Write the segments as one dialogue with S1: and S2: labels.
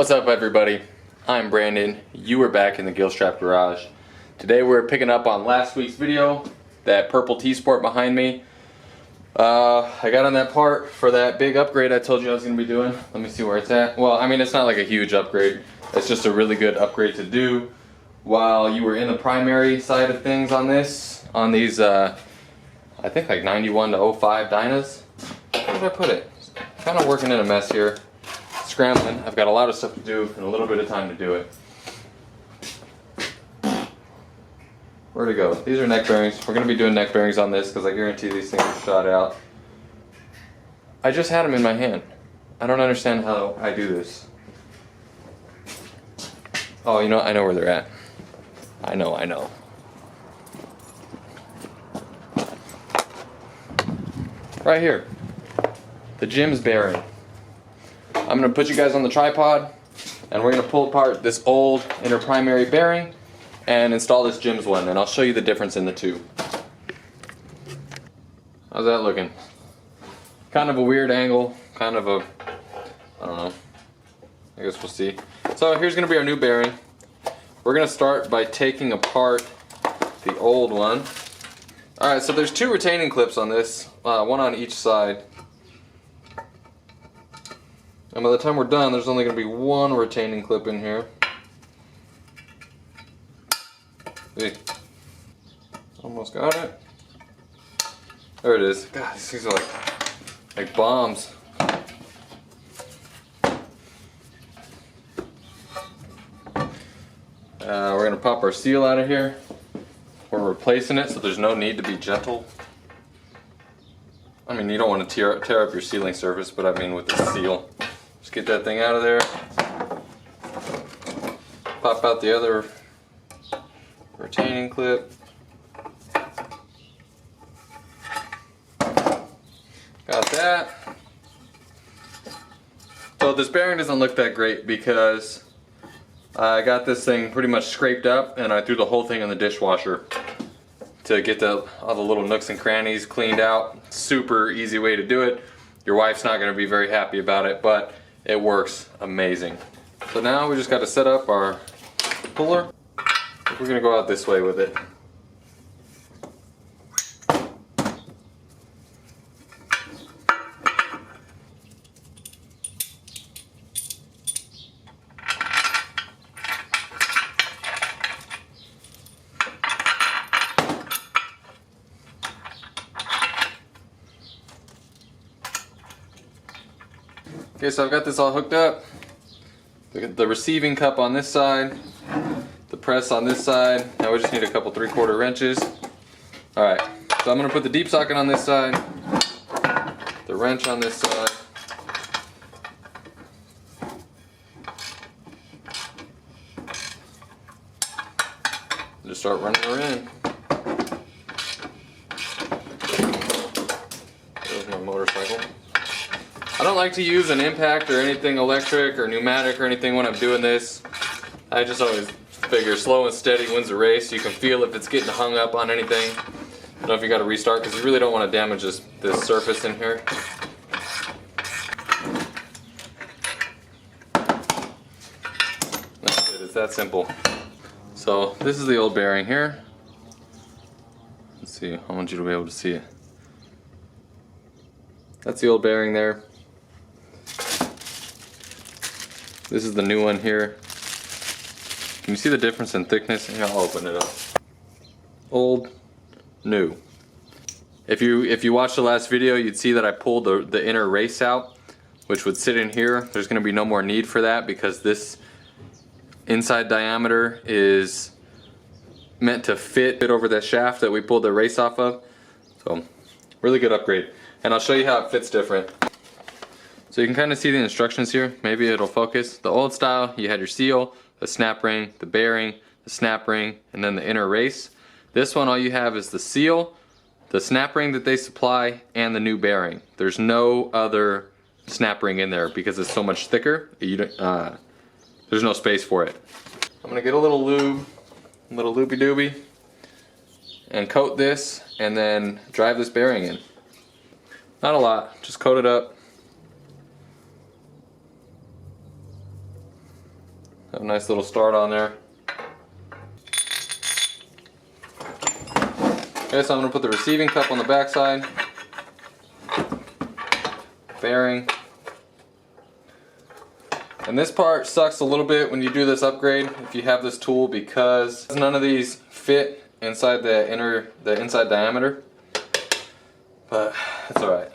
S1: What's up, everybody? I'm Brandon. You are back in the Gill Strap Garage. Today we're picking up on last week's video, that purple T-Sport behind me. I got on that part for that big upgrade I told you I was going to be doing. Let me see where it's at. Well, I mean, it's not like a huge upgrade. It's just a really good upgrade to do while you were in the primary side of things on this. On these, I think like 91 to 05 Dynas. Where did I put it? Kind of working in a mess here. Scrambling. I've got a lot of stuff to do and a little bit of time to do it. Where'd it go? These are neck bearings. We're going to be doing neck bearings on this because I guarantee these things are shot out. I just had them in my hand. I don't understand how I do this. Oh, you know, I know where they're at. I know. Right here. The Jim's bearing. I'm going to put you guys on the tripod and we're going to pull apart this old inner primary bearing and install this Jim's one, and I'll show you the difference in the two. How's that looking? Kind of a weird angle, kind of a, I don't know, I guess we'll see. So here's going to be our new bearing. We're going to start by taking apart the old one. Alright, so there's two retaining clips on this, one on each side. And by the time we're done, there's only going to be one retaining clip in here. See? Almost got it. There it is. God, these things are like bombs. We're going to pop our seal out of here. We're replacing it, so there's no need to be gentle. I mean, you don't want to tear up your sealing surface, but I mean with the seal. Just get that thing out of there. Pop out the other retaining clip. Got that. So this bearing doesn't look that great because I got this thing pretty much scraped up and I threw the whole thing in the dishwasher to get all the little nooks and crannies cleaned out. Super easy way to do it. Your wife's not going to be very happy about it, but it works amazing. So now we just got to set up our puller. We're going to go out this way with it. Okay, so I've got this all hooked up. The receiving cup on this side, the press on this side. Now we just need a couple 3/4 wrenches. Alright, so I'm going to put the deep socket on this side, the wrench on this side. Just start running her in. There's my motorcycle. I don't like to use an impact or anything electric or pneumatic or anything when I'm doing this. I just always figure slow and steady wins the race. You can feel if it's getting hung up on anything. I don't know if you got to restart because you really don't want to damage this surface in here. That's it. It's that simple. So this is the old bearing here. Let's see. I want you to be able to see it. That's the old bearing there. This is the new one here. Can you see the difference in thickness? Here, I'll open it up. Old, new. If you watched the last video, you'd see that I pulled the inner race out, which would sit in here. There's going to be no more need for that because this inside diameter is meant to fit over the shaft that we pulled the race off of. So, really good upgrade. And I'll show you how it fits different. So you can kind of see the instructions here. Maybe it'll focus. The old style, you had your seal, the snap ring, the bearing, the snap ring, and then the inner race. This one, all you have is the seal, the snap ring that they supply, and the new bearing. There's no other snap ring in there because it's so much thicker. There's no space for it. I'm gonna get a little lube, a little loopy doobie, and coat this, and then drive this bearing in. Not a lot, just coat it up. Have a nice little start on there. Okay, so I'm going to put the receiving cup on the back side. Bearing. And this part sucks a little bit when you do this upgrade if you have this tool, because none of these fit inside the inside diameter. But it's alright.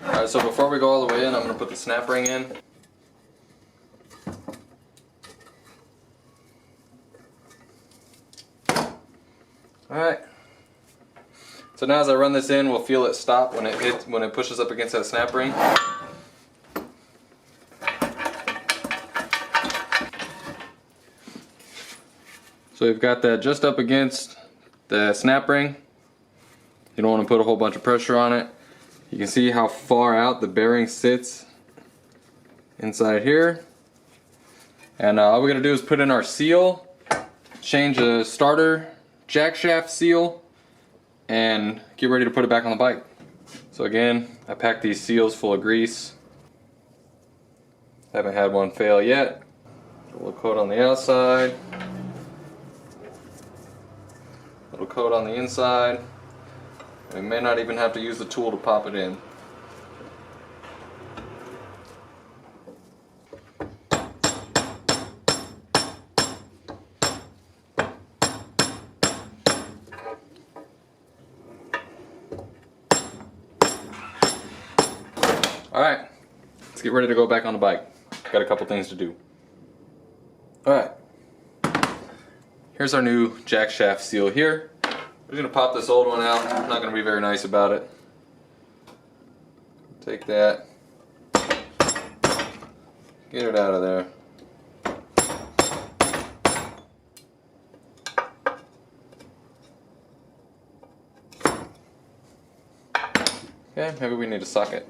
S1: Alright, so before we go all the way in, I'm going to put the snap ring in. Alright. So now as I run this in, we'll feel it stop when it pushes up against that snap ring. So we've got that just up against the snap ring. You don't want to put a whole bunch of pressure on it. You can see how far out the bearing sits inside here. And all we're going to do is put in our seal, change the starter jack shaft seal, and get ready to put it back on the bike. So again, I packed these seals full of grease. Haven't had one fail yet. A little coat on the outside. A little coat on the inside. We may not even have to use the tool to pop it in. Alright, let's get ready to go back on the bike. Got a couple things to do. Alright, here's our new jack shaft seal here. We're going to pop this old one out. I'm not going to be very nice about it. Take that. Get it out of there. Okay, maybe we need a socket.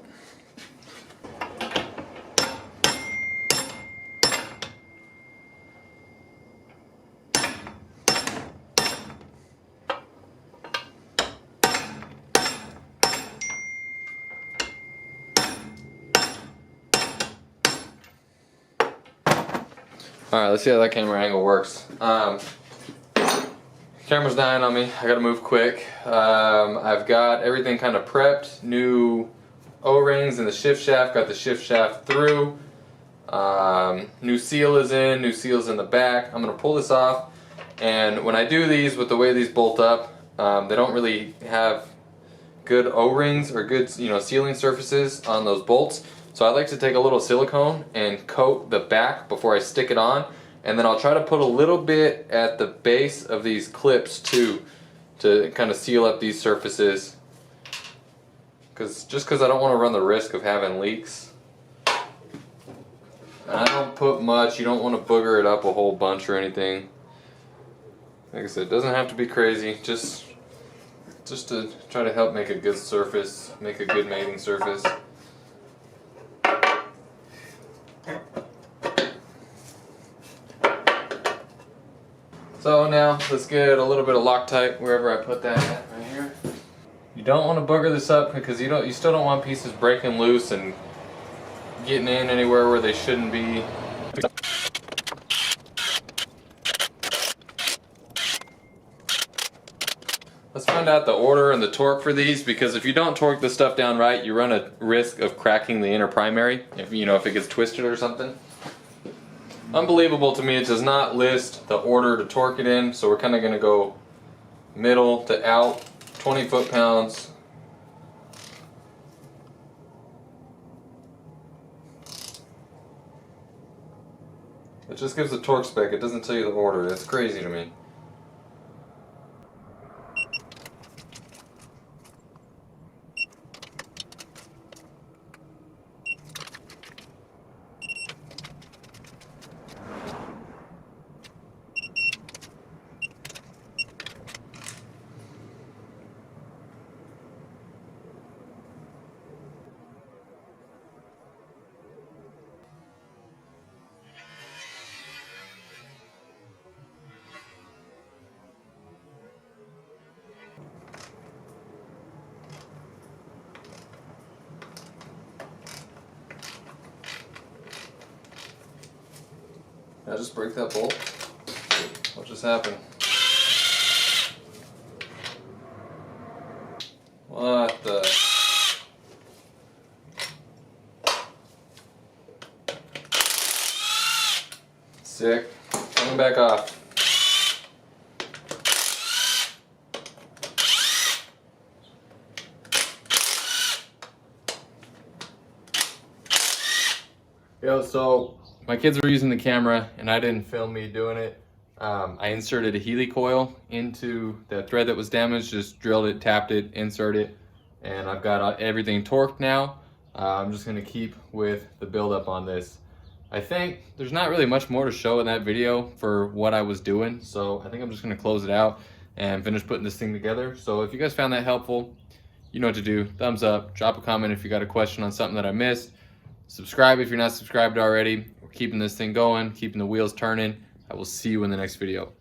S1: Alright, let's see how that camera angle works. Camera's dying on me. I gotta move quick. I've got everything kind of prepped. New O-rings in the shift shaft. Got the shift shaft through. New seal is in. New seal's in the back. I'm gonna pull this off. And when I do these, with the way these bolt up, they don't really have good O-rings or good, sealing surfaces on those bolts. So I like to take a little silicone and coat the back before I stick it on, and then I'll try to put a little bit at the base of these clips too, to kind of seal up these surfaces. Just because I don't want to run the risk of having leaks. And I don't put much. You don't want to booger it up a whole bunch or anything. Like I said, it doesn't have to be crazy. Just to try to help make a good surface, make a good mating surface. So now let's get a little bit of Loctite wherever I put that at, right here. You don't want to booger this up because you still don't want pieces breaking loose and getting in anywhere where they shouldn't be. Let's find out the order and the torque for these, because if you don't torque this stuff down right, you run a risk of cracking the inner primary if it gets twisted or something. Unbelievable to me, it does not list the order to torque it in, so we're kind of going to go middle to out, 20 foot-pounds. It just gives the torque spec, it doesn't tell you the order. That's crazy to me. Did I just break that bolt? What just happened? What the? Sick. Coming back off. Yo, so my kids were using the camera and I didn't film me doing it. I inserted a Healy coil into the thread that was damaged, just drilled it, tapped it, inserted it, and I've got everything torqued now. I'm just gonna keep with the buildup on this. I think there's not really much more to show in that video for what I was doing, so I think I'm just gonna close it out and finish putting this thing together. So if you guys found that helpful, you know what to do. Thumbs up, drop a comment if you got a question on something that I missed. Subscribe if you're not subscribed already. We're keeping this thing going, keeping the wheels turning. I will see you in the next video.